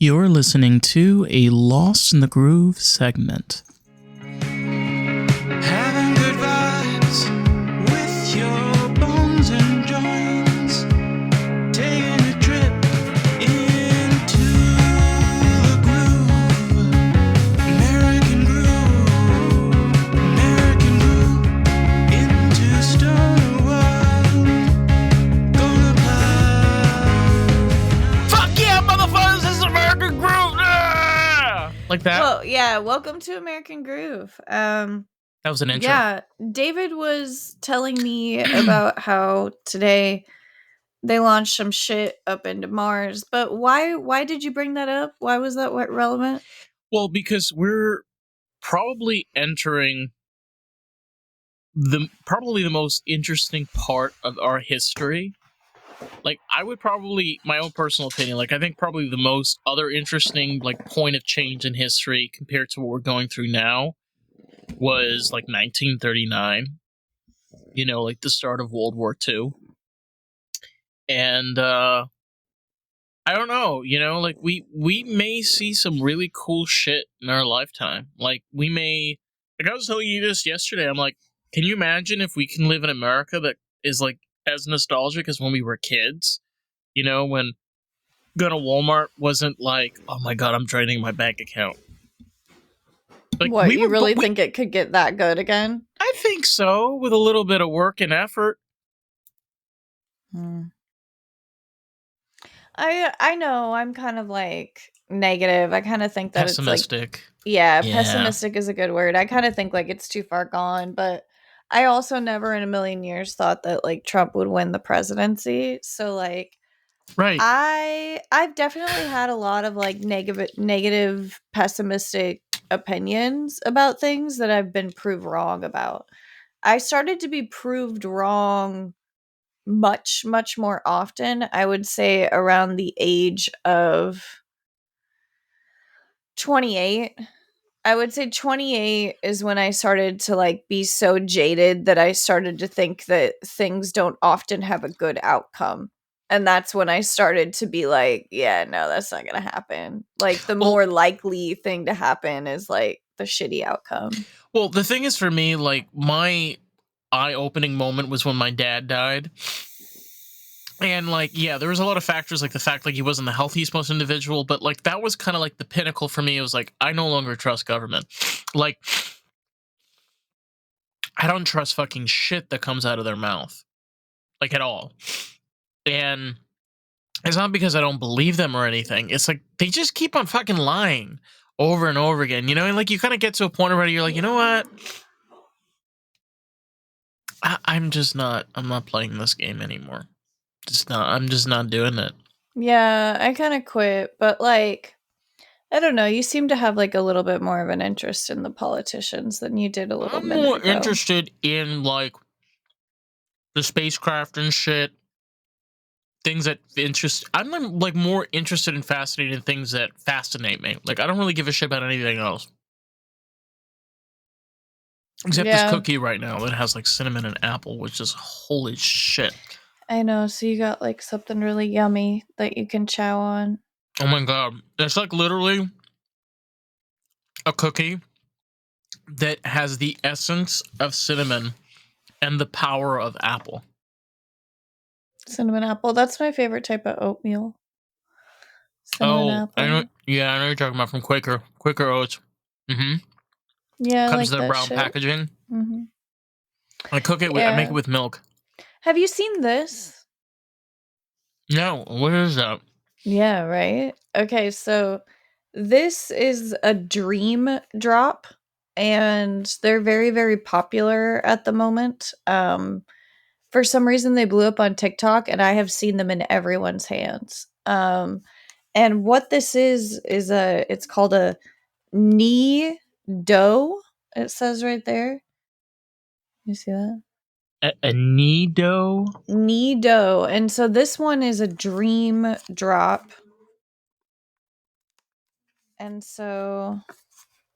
You're listening to a Lost in the Groove segment. Having good vibes with your bones and joints. Taking a trip into the groove. American groove into stoner world. Gonna play. Fuck yeah, motherfuckers! This is American Groove! Ah! Like that? Well, yeah, welcome to American Groove. That was an intro. Yeah, David was telling me about how today they launched some shit up into Mars, but why did you bring that up? Why was that relevant? Well, because we're probably entering the most interesting part of our history. Like, I would probably, my own personal opinion, like, I think probably the most other interesting, like, point of change in history compared to what we're going through now was, like, 1939. You know, like, the start of World War II. And, I don't know, you know, like, we may see some really cool shit in our lifetime. Like, we may, like, I was telling you this yesterday, I'm like, can you imagine if we can live in America that is, like, as nostalgic as when we were kids? You know, when going to Walmart wasn't like, oh my god, I'm draining my bank account. Like, What, you really think it could get that good again? I think so, with a little bit of work and effort. I know, I'm kind of like negative. I kind of think that Pessimistic. it's like, pessimistic is a good word. I kind of think like it's too far gone, but I also never in a million years thought that like Trump would win the presidency. So like, Right. I've definitely had a lot of like negative, pessimistic opinions about things that I've been proved wrong about. I started to be proved wrong much more often. I would say around the age of 28. I would say 28 is when I started to like be so jaded that I started to think that things don't often have a good outcome. And that's when I started to be like, yeah, no, that's not going to happen. Like the more likely thing to happen is like the shitty outcome. Well, the thing is for me, like my eye-opening moment was when my dad died. And like, yeah, there was a lot of factors, like the fact like he wasn't the healthiest most individual, but like that was kind of like the pinnacle for me. It was like, I no longer trust government. Like, I don't trust fucking shit that comes out of their mouth. Like, at all. And it's not because I don't believe them or anything. It's like, they just keep on fucking lying over and over again, you know? And like, you kind of get to a point where you're like, you know what? I'm not playing this game anymore. I'm just not doing it. Yeah, I kind of quit, but like, I don't know. You seem to have like a little bit more of an interest in the politicians than you did a little minute ago. I'm more interested in like the spacecraft and shit. Things that interest. I'm like more interested in fascinating things that fascinate me. Like, I don't really give a shit about anything else. Except this cookie right now that has like cinnamon and apple, which is holy shit. I know. So you got like something really yummy that you can chow on. Oh my god. It's like literally a cookie that has the essence of cinnamon and the power of apple. Cinnamon apple. That's my favorite type of oatmeal. Cinnamon apple. I know you're talking about from Quaker oats. Mm-hmm. Yeah, comes like in the brown shit. packaging. Mm-hmm. I cook it. I make it with milk. Have you seen this? No. What is that? Yeah. Right. Okay. So this is a dream drop, and they're very, very popular at the moment. For some reason, they blew up on TikTok, and I have seen them in everyone's hands. And what this is it's called a knee dough. It says right there. You see that? A knee dough? Knee dough. And so this one is a dream drop. And so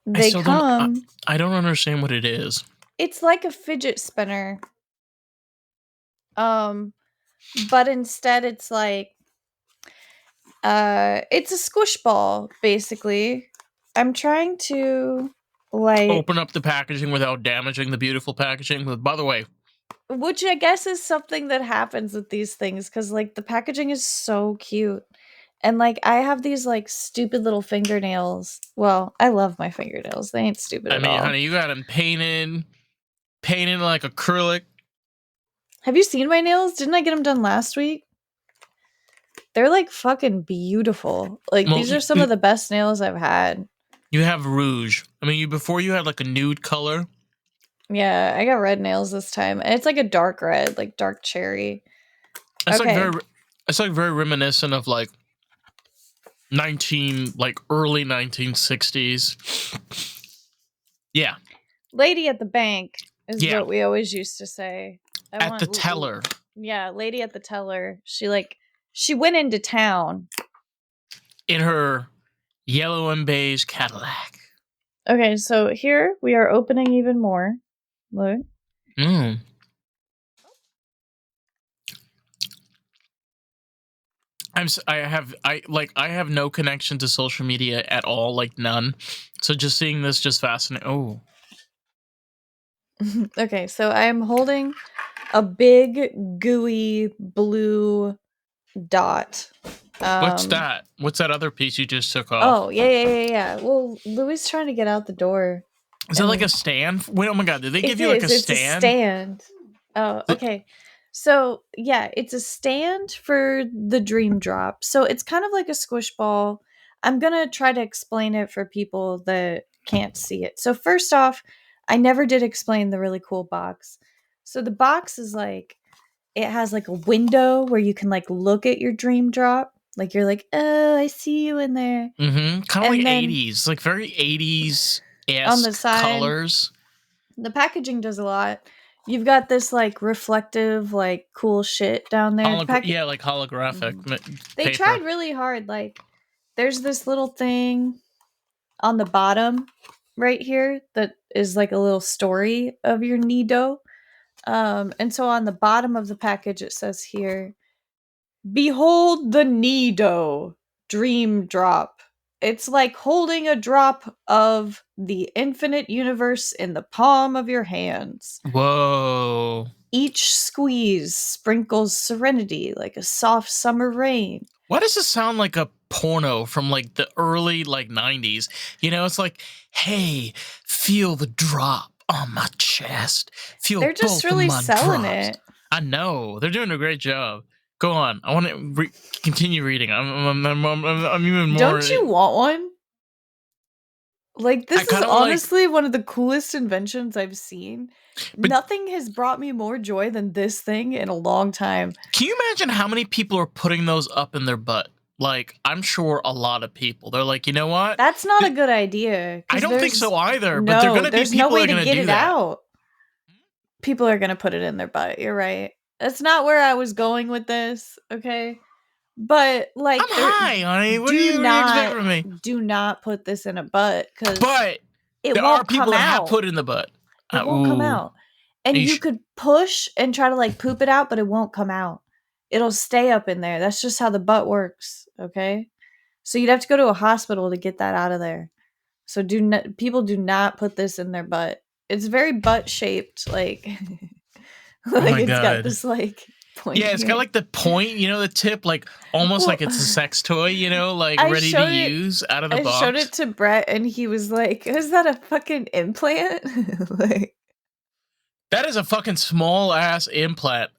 they come. I don't understand what it is. It's like a fidget spinner. But instead it's like It's a squish ball, basically. I'm trying to like, Open up the packaging without damaging the beautiful packaging. But by the way, which I guess is something that happens with these things because like the packaging is so cute. And like I have these like stupid little fingernails. Well, I love my fingernails. They ain't stupid I at mean, all. honey, you got them painted like acrylic. Have you seen my nails? Didn't I get them done last week? They're like fucking beautiful. Like Well, these are some of the best nails I've had. you have rouge. I mean, before you had like a nude color. Yeah, I got red nails this time. And it's like a dark red, like dark cherry. It's Okay. it's like very reminiscent of like early 1960s. Yeah. Lady at the bank is Yeah. what we always used to say. At the teller. Yeah, lady at the teller. She went into town. In her yellow and beige Cadillac. Okay, so here we are opening even more. Look. Mm. I have no connection to social media at all, like none. So just seeing this just fascinating. Oh. Okay, so I am holding a big gooey blue dot. What's that? What's that other piece you just took off? Oh, yeah. Well, Louis trying to get out the door. Is that like a stand? Wait, oh my god, did they give you like a It's stand? a stand. Oh, okay. So, yeah, it's a stand for the dream drop. So, it's kind of like a squish ball. I'm going to try to explain it for people that can't see it. So, first off, I never did explain the really cool box. So, the box is like, it has like a window where you can like look at your dream drop. Like, you're like, oh, I see you in there. Mm-hmm. Kind of like then 80s, like very 80s on the side, colors. The packaging does a lot. You've got this like reflective, like cool shit down there. Yeah, like holographic They paper. tried really hard. Like, there's this little thing on the bottom right here that is like a little story of your Nido. And so on the bottom of the package, it says here, "Behold the Nido Dream Drop." It's like holding a drop of the infinite universe in the palm of your hands. Whoa. Each squeeze sprinkles serenity like a soft summer rain. Why does this sound like a porno from like the early like 90s? You know, it's like, hey, feel the drop on my chest. Feel They're just both really of my selling drops. it. I know. They're doing a great job. Go on. I want to continue reading. I'm even more. Don't you want one? Like, this is honestly one of the coolest inventions I've seen. But nothing has brought me more joy than this thing in a long time. Can you imagine how many people are putting those up in their butt? Like, I'm sure a lot of people. They're like, you know what? That's not a good idea. I don't think so either. No, but they're gonna there's be people no way that are to gonna get do it that. out. People are gonna put it in their butt. You're right. That's not where I was going with this. Okay. But like, I'm high, honey. What do you expect from me? Do not put this in a butt because But there are people that have put it in the butt. It won't come out. And you could push and try to like poop it out, but it won't come out. It'll stay up in there. That's just how the butt works. Okay. So you'd have to go to a hospital to get that out of there. So people do not put this in their butt. It's very butt shaped, like, like it's got this like point. Yeah, it's got like the point, you know, the tip, like almost like it's a sex toy, you know, like ready to use out of the box. I showed it to Brett, and he was like, "Is that a fucking implant?" Like, that is a fucking small ass implant.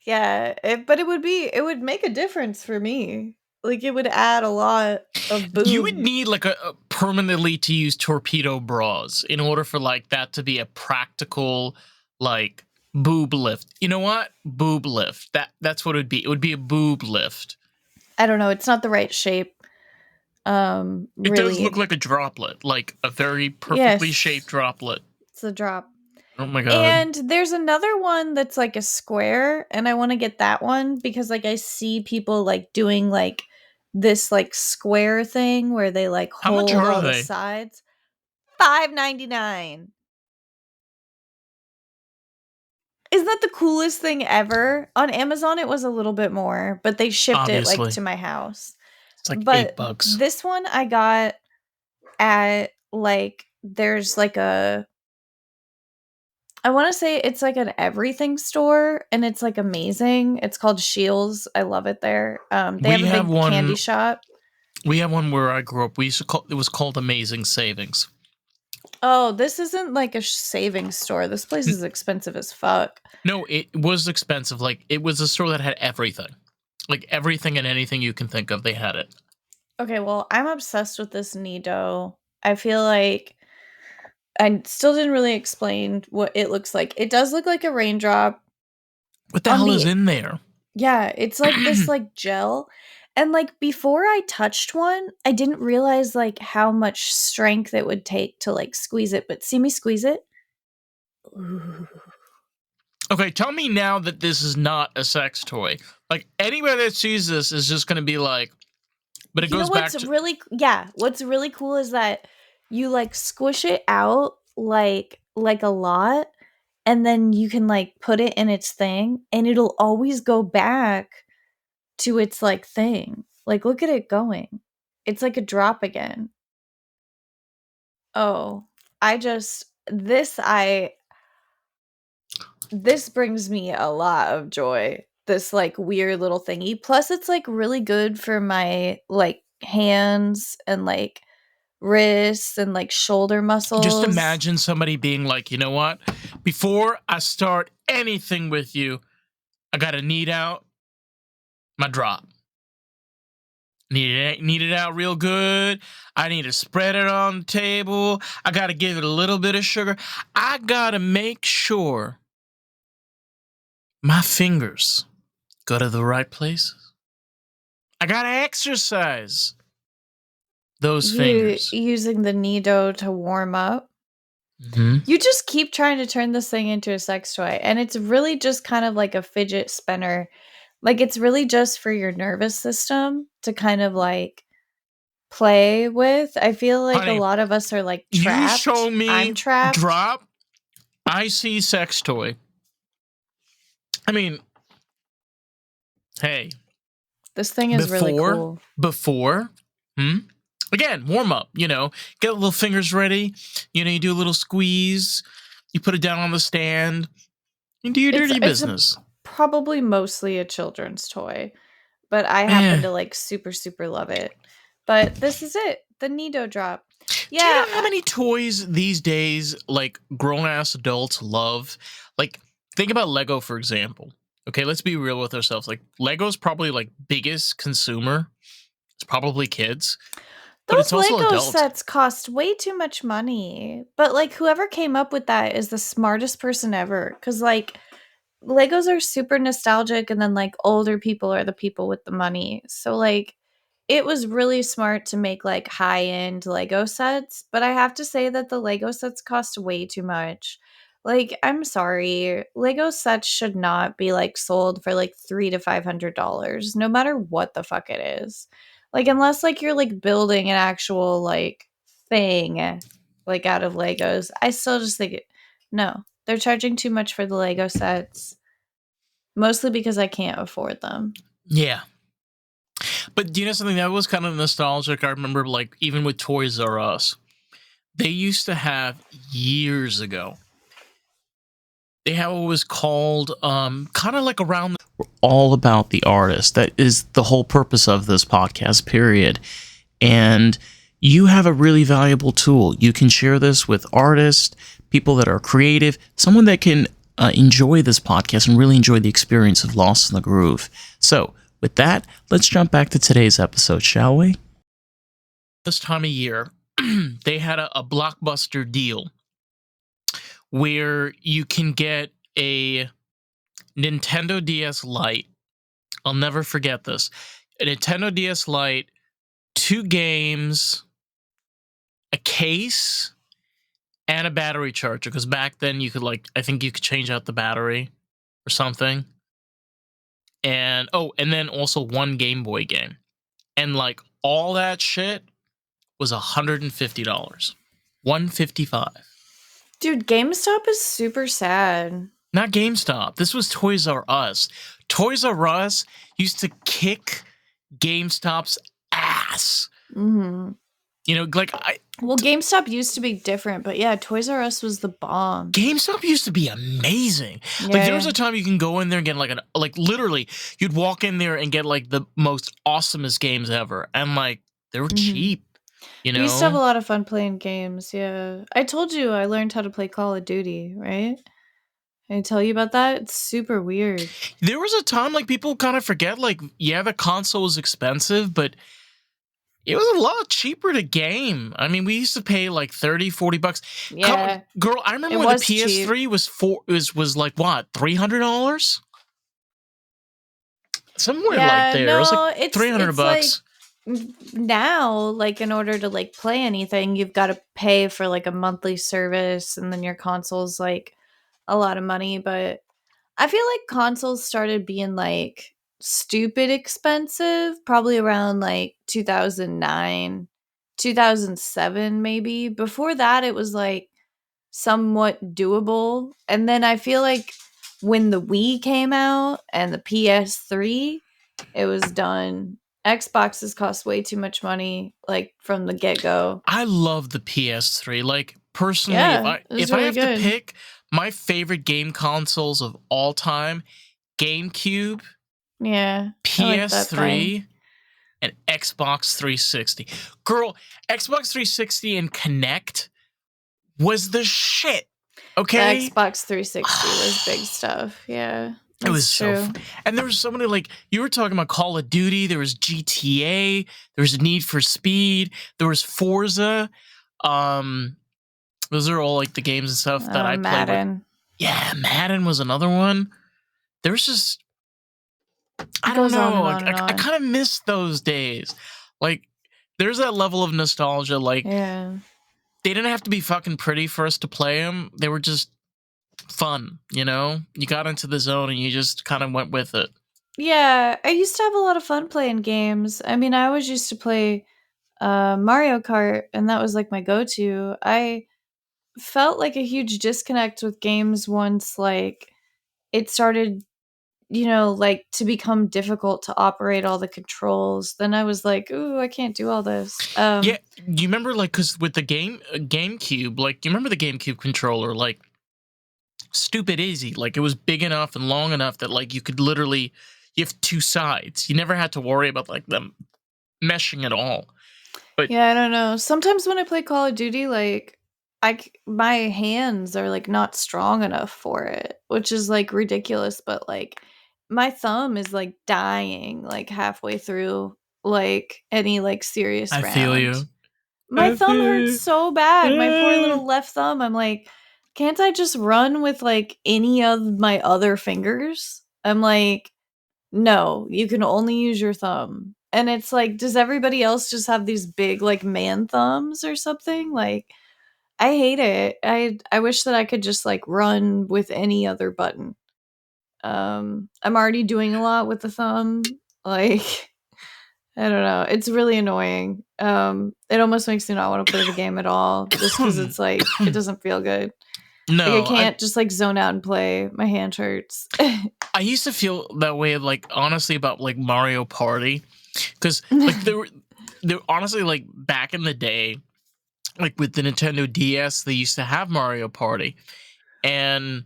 Yeah, but it would make a difference for me. Like, it would add a lot of boob. You would need like a permanently to use torpedo bras in order for like that to be a practical like boob lift. You know what? Boob lift. That's what it would be. It would be a boob lift. I don't know. It's not the right shape. Really. It does look like a droplet, like a very perfectly shaped droplet. It's a drop. Oh my god. And there's another one that's like a square, and I want to get that one because like I see people like doing like this like square thing where they like hold all the sides. $5.99. Isn't that the coolest thing ever? On Amazon, it was a little bit more, but they shipped it like Obviously. to my house. It's like But $8. this one I got at like there's like a I want to say it's like an everything store and it's like amazing. It's called Shields. I love it there. They have We a have big candy one. shop. We have one where I grew up. We used to call it was called Amazing Savings. Oh, this isn't like a savings store. This place is expensive as fuck. No, it was expensive. Like it was a store that had everything, like everything and anything you can think of. They had it. Okay, well, I'm obsessed with this Nido. I feel like I still didn't really explain what it looks like. It does look like a raindrop What the on hell is the in there? yeah, it's like this like gel. And like before I touched one, I didn't realize like how much strength it would take to like squeeze it, but see me squeeze it? Ooh. Okay, tell me now that this is not a sex toy. Like anybody that sees this is just going to be like, but it You know goes back what's to really what's really cool is that you like squish it out like a lot and then you can like put it in its thing and it'll always go back to its like thing. Like look at it going. It's like a drop again. Oh, I just this brings me a lot of joy. This like weird little thingy. Plus it's like really good for my like hands and like wrists and like shoulder just muscles. imagine somebody being like, you know what? Before I start anything with you, I got to knead out my drop. Knead it out real good. I need to spread it on the table. I got to give it a little bit of sugar. I got to make sure my fingers go to the right places. I got to exercise those You fingers. using the Nido to warm up. Mm-hmm. You just keep trying to turn this thing into a sex toy and it's really just kind of like a fidget spinner. Like it's really just for your nervous system to kind of like play with. I feel like a Honey, lot of us are like you trapped. show me I'm trapped. drop, I see sex toy. I mean, hey, This thing is really cool. Before, again, warm up, you know, get little fingers ready. You know, you do a little squeeze, you put it down on the stand, and do your dirty business. Probably mostly a children's toy, but I happen to like super, super love it. But this is it, the Nido drop. Yeah. Do you know how many toys these days, like grown ass adults love? Like, think about Lego, for example. Okay, let's be real with ourselves. Like, Lego's probably like biggest consumer. It's probably kids. But Those it's also Lego adults. sets cost way too much money. But like whoever came up with that is the smartest person ever. Cause like Legos are super nostalgic and then like older people are the people with the money. So like it was really smart to make like high-end Lego sets, but I have to say that the Lego sets cost way too much. Like I'm sorry, Lego sets should not be like sold for like $300 to $500 no matter what the fuck it is. Like unless like you're like building an actual like thing like out of Legos. I still just think no. They're charging too much for the Lego sets. Mostly because I can't afford them. Yeah. But do you know something that was kind of nostalgic? I remember, like, even with Toys R Us, they used to have years ago. They have what was called, kind of like around. We're all about the artist. That is the whole purpose of this podcast, period. And you have a really valuable tool. You can share this with artists, people that are creative, someone that can enjoy this podcast and really enjoy the experience of Lost in the Groove. So, with that, let's jump back to today's episode, shall we? This time of year, they had a blockbuster deal where you can get a Nintendo DS Lite. I'll never forget this. A Nintendo DS Lite, 2 games, a case, and a battery charger. Because back then you could I think you could change out the battery or something. And and then also 1 Game Boy game. And like all that shit was $150. $155. Dude, GameStop is super sad. Not GameStop. This was Toys R Us. Toys R Us used to kick GameStop's ass. Mm-hmm. You know, like Well, GameStop used to be different, but yeah, Toys R Us was the bomb. GameStop used to be amazing. Yeah, Like there was a time you can go in there and get like literally you'd walk in there and get like the most awesomest games ever, and like they were Mhm. cheap. You know, We used to have a lot of fun playing games. Yeah, I told you I learned how to play Call of Duty, right? Can I tell you about that? It's super weird. there was a time like people kind of forget. Like, yeah, the console was expensive, but it was a lot cheaper to game. I mean, we used to pay like $30-$40. Yeah, Girl, I remember it when was the PS3 was like what, $300? Somewhere like there. It was like it's $300. Now, like in order to like play anything, you've got to pay for like a monthly service, and then your console's like a lot of money. But I feel like consoles started being like stupid expensive probably around like 2009, 2007 maybe. Before that it was like somewhat doable. And then I feel like when the Wii came out and the PS3, it was done. Xboxes cost way too much money, like from the get go. I love the PS3. Like personally, Yeah, it was if I really have good. to pick my favorite game consoles of all time, GameCube, Yeah, I like that thing. PS3, and Xbox 360. Girl, Xbox 360 and Kinect was the shit. The Okay? Xbox 360 was big stuff. Yeah, It was that's so true. fun. And there was so many, like, you were talking about Call of Duty, there was GTA, there was Need for Speed, there was Forza. Those are all like the games and stuff that I played with. Madden. Yeah, Madden was another one. There was just, I It don't goes on know. and on and I on. kind of miss those days. Like, there's that level of nostalgia. Like, Yeah. they didn't have to be fucking pretty for us to play them. They were just fun, you know? You got into the zone and you just kind of went with it. Yeah, I used to have a lot of fun playing games. I mean, I always used to play Mario Kart, and that was like my go-to. I felt like a huge disconnect with games once like it started, like to become difficult to operate all the controls. Then I was like, ooh, I can't do all this. Yeah, you remember, like, because with the GameCube, like, you remember the GameCube controller, like, stupid easy. Like, it was big enough and long enough that, like, you could literally, you have two sides. You never had to worry about, like, them meshing at all. But Yeah, I don't know. Sometimes when I play Call of Duty, like my hands are like not strong enough for it, which is like ridiculous, but like my thumb is like dying like halfway through like any like serious I round. feel you. My I thumb feel hurts you. so bad. My poor Yeah. little left thumb. I'm like, can't I just run with like any of my other fingers? I'm like, no, you can only use your thumb. And it's like, does everybody else just have these big like man thumbs or something? Like, I hate it. I wish that I could just like run with any other button. I'm already doing a lot with the thumb. Like, I don't know. It's really annoying. It almost makes me not want to play the game at all, just because it's like it doesn't feel good. No, Like I can't just like zone out and play. My hand hurts. I used to feel that way, like, honestly, about like Mario Party, because like there honestly, like, back in the day, like with the Nintendo DS, they used to have Mario Party, and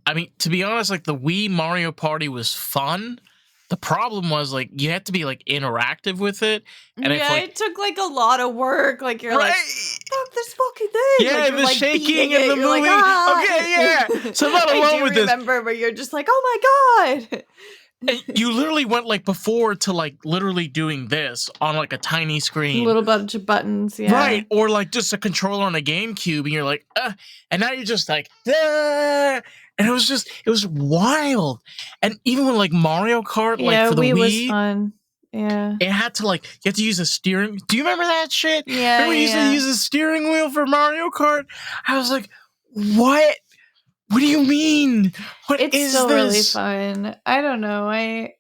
I mean, to be honest, like the Wii Mario Party was fun. The problem was, like, you had to be like interactive with it, and if Yeah, like it took like a lot of work. Like you're like, fuck this fucking thing. Yeah, like, you're, the like, shaking beating and it. the You're like, moving. ah! Okay, yeah. So I'm not I alone do with this. remember where you're just like, oh my god. And you literally went like before to like literally doing this on like a tiny A screen. little bunch of buttons, yeah. Right, or like just a controller on a GameCube, and you're like, and now you're just like, and it was wild. And even with like Mario Kart, like for the Wii was Wii, fun. Yeah. it had to like, you had to use a steering. Do you remember that shit? Yeah, Remember we used to use a steering wheel for Mario Kart? I was like, what? What do you mean? What It's is still this? really fun. I don't know. I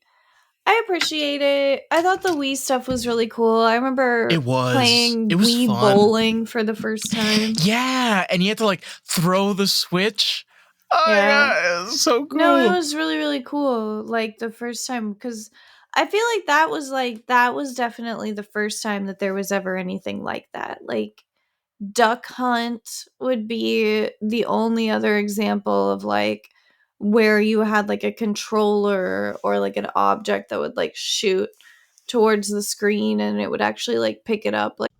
appreciate it. I thought the Wii stuff was really cool. I remember It was. playing It was Wii fun. bowling for the first time. Yeah, and you had to like throw the switch Oh my Yeah. god, it's so cool. No, it was really, really cool. Like the first time, because I feel like that was definitely the first time that there was ever anything like that. Like Duck Hunt would be the only other example of like where you had like a controller or like an object that would like shoot towards the screen and it would actually like pick it up. Like,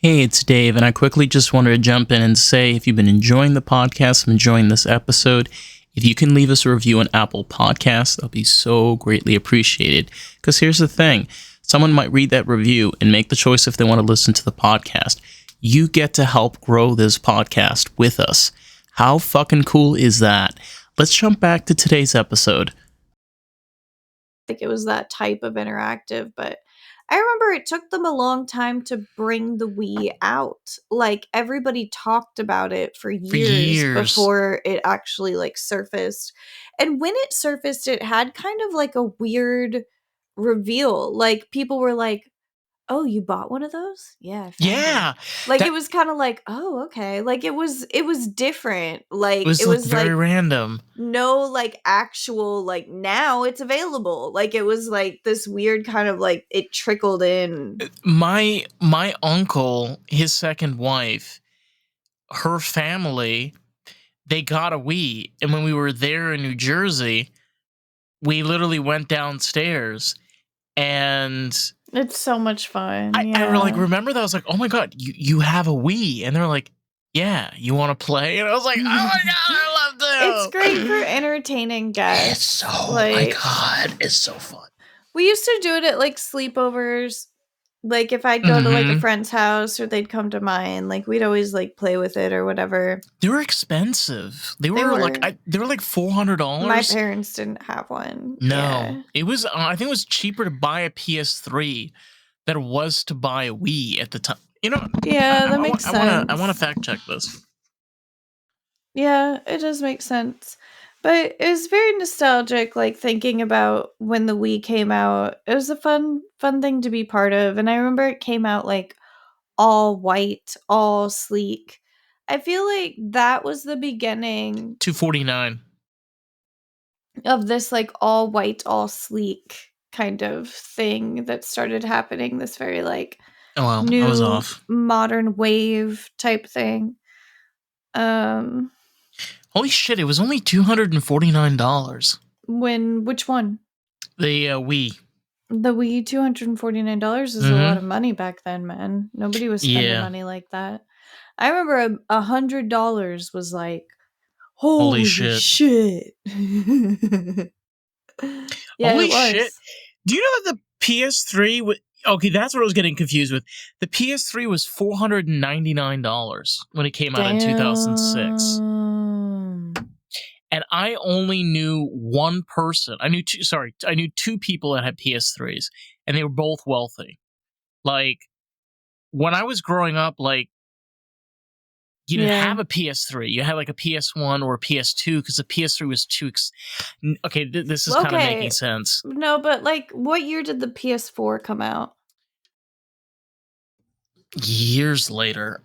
Hey, it's Dave, and I quickly just wanted to jump in and say if you've been enjoying the podcast and enjoying this episode, if you can leave us a review on Apple Podcasts, that'll be so greatly appreciated. Because here's the thing, someone might read that review and make the choice if they want to listen to the podcast. You get to help grow this podcast with us. How fucking cool is that? Let's jump back to today's episode. it was that type of interactive, but I remember it took them a long time to bring the Wii out. Like everybody talked about it for years before it actually like surfaced. And when it surfaced, it had kind of like a weird reveal. Like people were like, "Oh, you bought one of those?" "Yeah, I found Yeah. it." Like That- it was kind of like, "Oh, okay." Like it was different. Like it was very random. no like actual like now it's available. Like it was like this weird kind of like it trickled in. My uncle, his second wife, her family, they got a Wii, and when we were there in New Jersey, we literally went downstairs, and It's so much fun. I like remember that. I was like, "Oh my god, you have a Wii?" And they're like, "Yeah, you want to play?" And I was like, "Oh my god, I love that!" It's great for entertaining guests. It's so oh like, my god, it's so fun. We used to do it at like sleepovers. Like if I'd go to like a friend's house or they'd come to mine, like we'd always like play with it or whatever. They were expensive. They were like $400. My parents didn't have one. No, Yeah. it was. I think it was cheaper to buy a PS3 than it was to buy a Wii at the time. You know? Yeah, that makes sense. I want to fact check this. Yeah, it does make sense. But it was very nostalgic, like thinking about when the Wii came out. It was a fun thing to be part of. And I remember it came out like all white, all sleek. I feel like that was the beginning $249. of this like all white, all sleek kind of thing that started happening. This very like Oh well, new I was off. modern wave type thing. Holy shit! It was only $249. Which one? The Wii. The Wii, $249 is a lot of money back then, man. Nobody was spending money like that. I remember $100 was like, holy shit. Yeah, holy it was. shit! Do you know that the PS3? Okay, that's what I was getting confused with. The PS3 was $499 when it came out in 2006. And I only knew one person. I knew two people that had PS3s, and they were both wealthy. Like, when I was growing up, like, you didn't have a PS3. You had, like, a PS1 or a PS2, because the PS3 was too... Okay, this is kind of making sense. No, but, like, what year did the PS4 come out? Years later.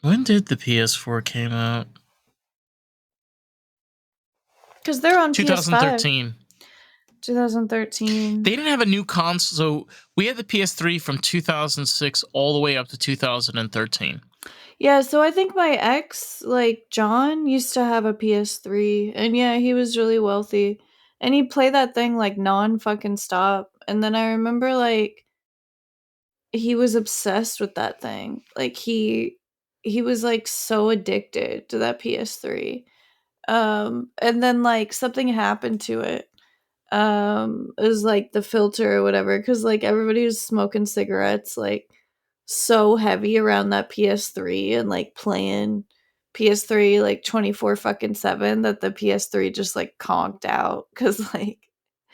When did the PS4 came out? Because they're on 2013. PS5. 2013. They didn't have a new console. So we had the PS3 from 2006 all the way up to 2013. Yeah, so I think my ex, like John, used to have a PS3. And yeah, he was really wealthy. And he'd play that thing like non-fucking stop. And then I remember like he was obsessed with that thing. Like he was like so addicted to that PS3. And then like something happened to it. It was like the filter or whatever, because like everybody was smoking cigarettes like so heavy around that PS3 and like playing PS3 like 24 fucking 7 that the PS3 just like conked out because like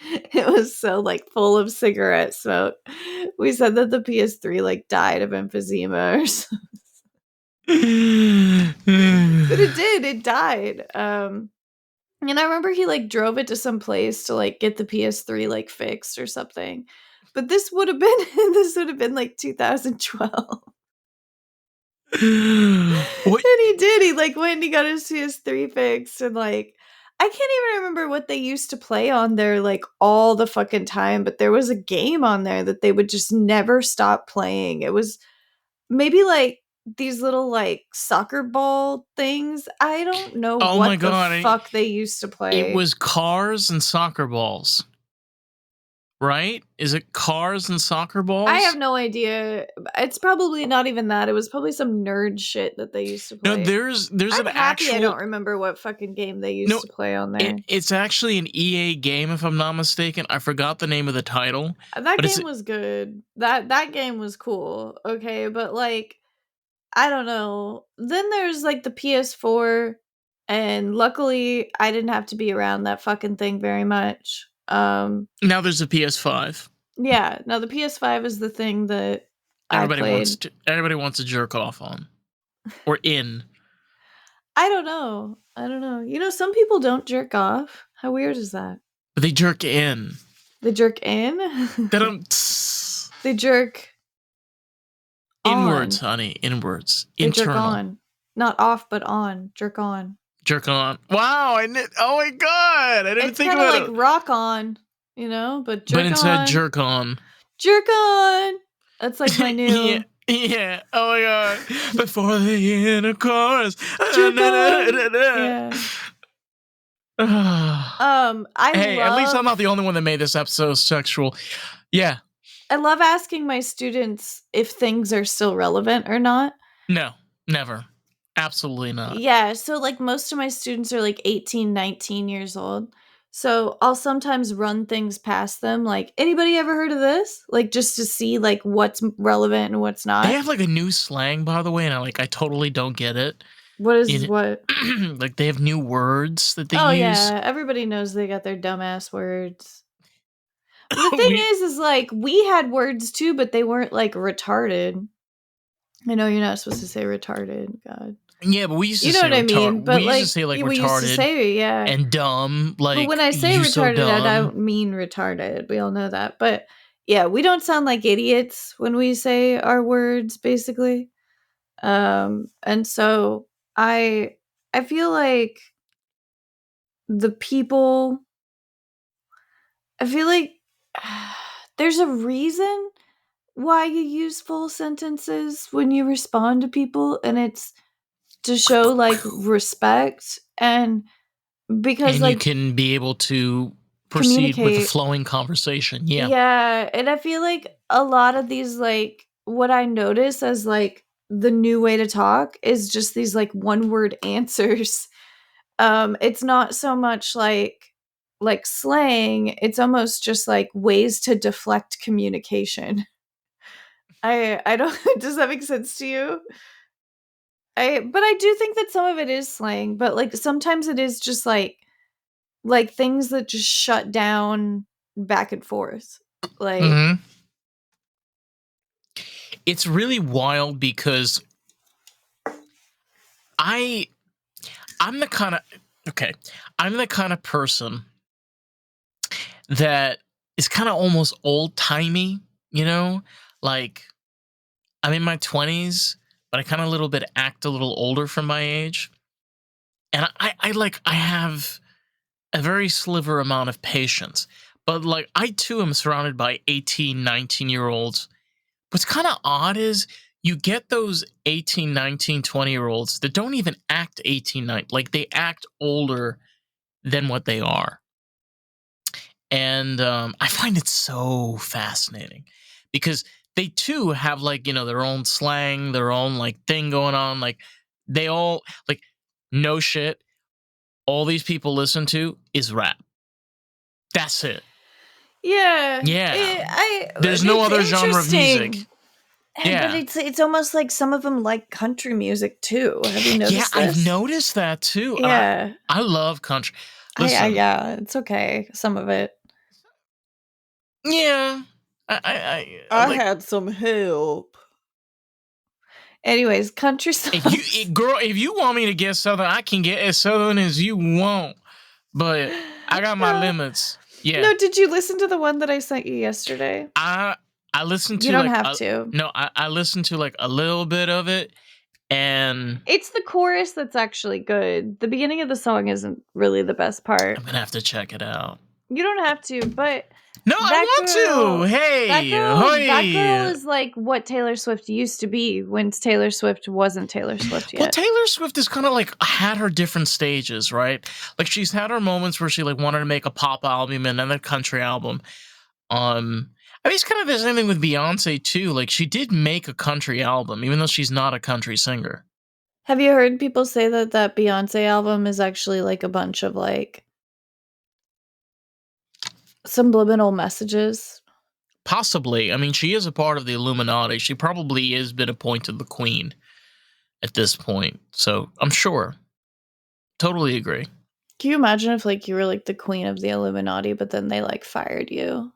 it was so like full of cigarette smoke. We said that the PS3 like died of emphysema or something. But it died. And I remember he like drove it to some place to like get the PS3 like fixed or something. But this would have been like 2012. What? And he did. He like went and he got his PS3 fixed, and like I can't even remember what they used to play on there like all the fucking time, but there was a game on there that they would just never stop playing. It was maybe like these little like soccer ball things. I don't know Oh my what the god! fuck they used to play. It was cars and soccer balls, right? Is it cars and soccer balls? I have no idea. It's probably not even that. It was probably some nerd shit that they used to play. No, there's I'm an happy actual. I don't remember what fucking game they used No, to play on there. It's actually an EA game, if I'm not mistaken. I forgot the name of the title. That but game was good. That game was cool. Okay, but like I don't know. Then there's like the PS4, and luckily I didn't have to be around that fucking thing very much. Now there's a PS5. Yeah, no, the PS5 is the thing that Everybody I played. everybody wants to jerk off on, or in. I don't know. You know, some people don't jerk off. How weird is that? But they jerk in. They jerk in. They don't. They jerk Inwards, on. honey. Inwards. They Internal. jerk on, not off, but on. Jerk on. Jerk on. Wow! Oh my god! I didn't It's think kind of about like it. rock on, you know, but jerk But instead, on. jerk on. Jerk on. That's like my new. Yeah. Yeah. Oh my god. Before the intercourse. Jerk on. Yeah. I Hey, love, at least I'm not the only one that made this episode sexual. Yeah. I love asking my students if things are still relevant or not. No, never. Absolutely not. Yeah, so like most of my students are like 18, 19 years old. So I'll sometimes run things past them like, anybody ever heard of this? Like just to see like what's relevant and what's not. They have like a new slang, by the way, and I totally don't get it. What is what? Like they have new words that they Oh use. yeah, everybody knows they got their dumbass words. But the thing is like we had words too, but they weren't like retarded. I know you're not supposed to say retarded, God. Yeah, but we used to you know say what I mean. But we like, used to say like we retarded used to say, yeah, and dumb. Like, but when I say you so retarded, I dumb. don't mean retarded. We all know that. But yeah, we don't sound like idiots when we say our words, basically. And so I feel like the people. I feel like there's a reason why you use full sentences when you respond to people, and it's to show like respect, and because and like you can be able to proceed with a communicate. flowing conversation. Yeah. Yeah, and I feel like a lot of these like what I notice as like the new way to talk is just these like one word answers. It's not so much like slang, it's almost just like ways to deflect communication. I don't does that make sense to you? But I do think that some of it is slang, but like sometimes it is just like things that just shut down back and forth. Like It's really wild because I'm the kind of person that is kind of almost old-timey, you know? Like I'm in my 20s, but I kind of a little bit act a little older for my age. And I have a very sliver amount of patience. But like I too am surrounded by 18, 19-year-olds. What's kind of odd is you get those 18, 19, 20-year-olds that don't even act 18, 19. Like they act older than what they are. And I find it so fascinating because they too have like, you know, their own slang, their own like thing going on. Like they all like no shit. All these people listen to is rap. That's it. yeah. There's no other genre of music. Yeah. But it's almost like some of them like country music too. Have you noticed Yeah, this? I've noticed that too. Yeah. I love country. Listen, yeah, it's okay. Some of it. Yeah. I had some help. Anyways, country songs. If you want me to get southern, I can get as southern as you want. But I got my limits. Yeah. No, did you listen to the one that I sent you yesterday? I listened to You don't like have to. No, I listened to like a little bit of it, And It's the chorus that's actually good. The beginning of the song isn't really the best part. I'm gonna have to check it out. You don't have to, but No, that I want girl- to. Hey, that girl is like what Taylor Swift used to be when Taylor Swift wasn't Taylor Swift yet. Well, Taylor Swift is kind of like had her different stages, right? Like she's had her moments where she like wanted to make a pop album and then a country album. I mean, it's kind of the same thing with Beyonce too. Like she did make a country album, even though she's not a country singer. Have you heard people say that Beyonce album is actually like a bunch of like subliminal messages? Possibly. I mean, she is a part of the Illuminati. She probably has been appointed the queen at this point. So I'm sure. Totally agree. Can you imagine if like you were like the queen of the Illuminati, but then they like fired you?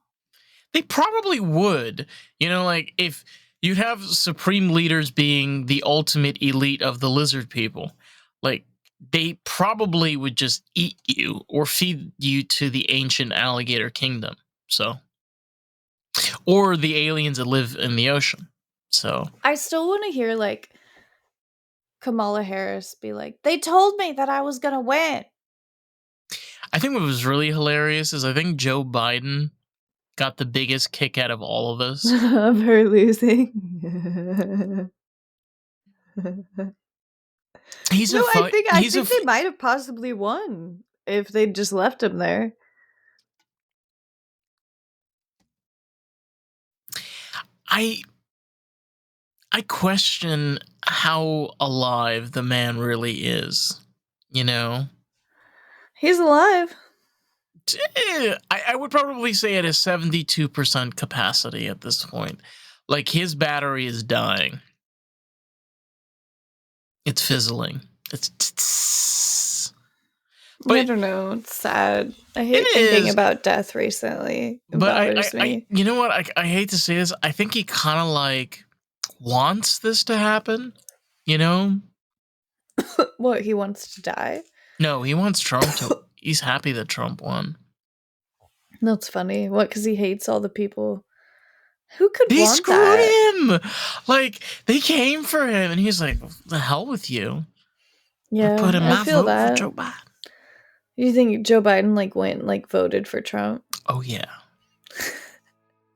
They probably would. You know, like if you'd have supreme leaders being the ultimate elite of the lizard people, like they probably would just eat you or feed you to the ancient alligator kingdom. So, or the aliens that live in the ocean. So I still want to hear like Kamala Harris be like, they told me that I was gonna win. I think what was really hilarious is I think Joe Biden got the biggest kick out of all of us. Of her losing. I think they might have possibly won if they'd just left him there. I question how alive the man really is. You know? He's alive. I would probably say at a 72% capacity at this point. Like his battery is dying. It's fizzling. But I don't know. It's sad. I hate thinking about death recently. It bothers me. You know what? I hate to say this. I think he kind of like wants this to happen. You know? What, he wants to die? No, he wants Trump to. He's happy that Trump won. That's funny. What? Because he hates all the people. Who could they want screwed that? him? Like they came for him, and he's like, "The hell with you." Yeah, put in I my feel vote that. for Joe Biden. You think Joe Biden like went and like voted for Trump? Oh yeah.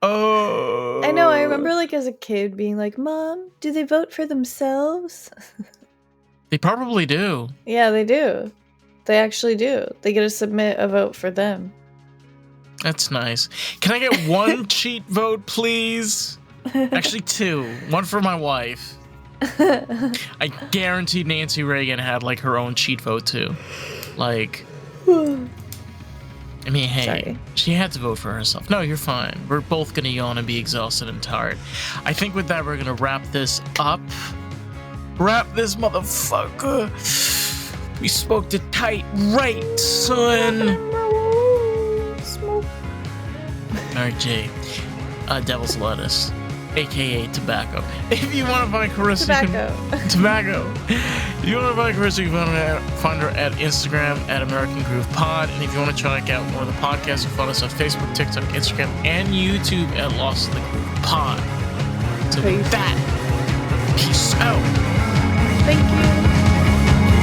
Oh. I know. I remember like as a kid being like, "Mom, do they vote for themselves?" They probably do. Yeah, they do. They actually do. They get to submit a vote for them. That's nice. Can I get one cheat vote, please? Actually, two. One for my wife. I guarantee Nancy Reagan had like her own cheat vote too. Like, I mean, hey, Sorry. She had to vote for herself. No, you're fine. We're both gonna yawn and be exhausted and tired. I think with that, we're gonna wrap this up. Wrap this motherfucker. We smoked it tight, right, son? Alright, Jay. Devil's Lettuce, aka Tobacco. If you want to find Karissa, Tobacco. If you want to find Karissa, you can find her at Instagram at American Groove Pod. And if you want to check out more of the podcasts, you can find us on Facebook, TikTok, Instagram, and YouTube at Lost in the Groove Pod. So with that, peace out. Thank you.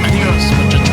Adios, muchachos.